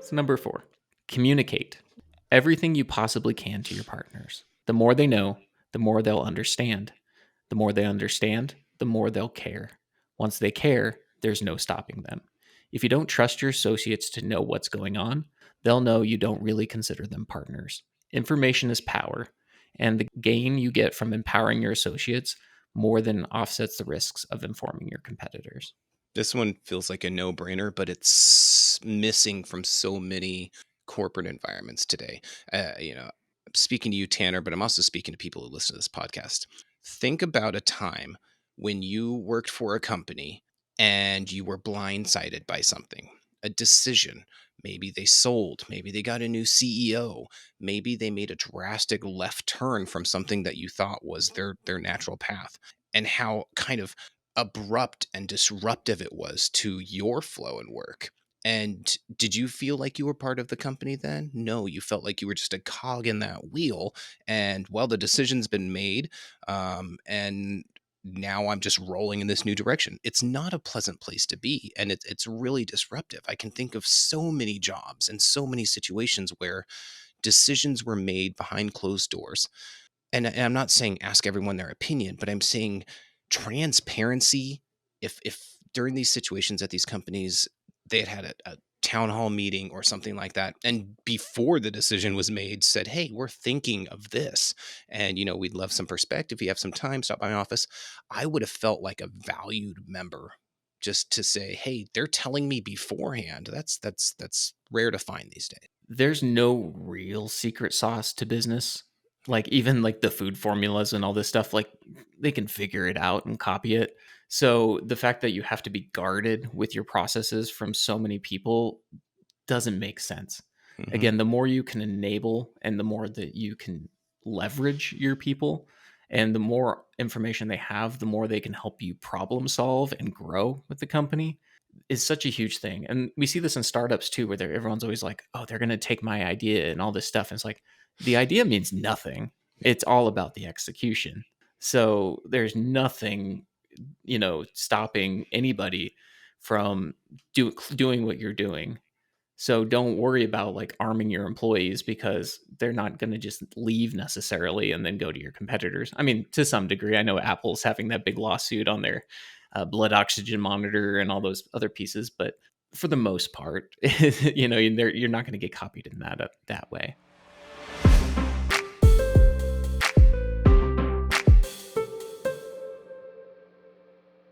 So number 4, communicate everything you possibly can to your partners. The more they know, the more they'll understand. The more they understand, the more they'll care. Once they care, there's no stopping them. If you don't trust your associates to know what's going on, they'll know you don't really consider them partners. Information is power, and the gain you get from empowering your associates more than offsets the risks of informing your competitors. This one feels like a no-brainer, but it's missing from so many corporate environments today. I'm speaking to you, Tanner, but I'm also speaking to people who listen to this podcast. Think about a time when you worked for a company and you were blindsided by something, a decision. Maybe they sold, maybe they got a new CEO, maybe they made a drastic left turn from something that you thought was their natural path, and how kind of abrupt and disruptive it was to your flow and work. And did you feel like you were part of the company then? No, you felt like you were just a cog in that wheel. And well, the decision's been made, and now I'm just rolling in this new direction. It's not a pleasant place to be, and it's really disruptive. I can think of so many jobs and so many situations where decisions were made behind closed doors. And I'm not saying ask everyone their opinion, but I'm saying transparency. If during these situations at these companies they had a town hall meeting or something like that, and before the decision was made said, hey, we're thinking of this, and we'd love some perspective, if you have some time, stop by my office, I would have felt like a valued member. Just to say, hey, they're telling me beforehand. That's rare to find these days. There's no real secret sauce to business. Like even like the food formulas and all this stuff, like they can figure it out and copy it. So the fact that you have to be guarded with your processes from so many people doesn't make sense. Mhm. Again, the more you can enable and the more that you can leverage your people and the more information they have, the more they can help you problem solve and grow with the company is such a huge thing. And we see this in startups too, where everyone's always like, oh, they're going to take my idea and all this stuff. And it's like, the idea means nothing. Yeah. It's all about the execution. So there's nothing, stopping anybody from doing what you're doing. So don't worry about like arming your employees because they're not going to just leave necessarily and then go to your competitors. I mean, to some degree, I know Apple's having that big lawsuit on their blood oxygen monitor and all those other pieces, but for the most part, you're not going to get copied in that way.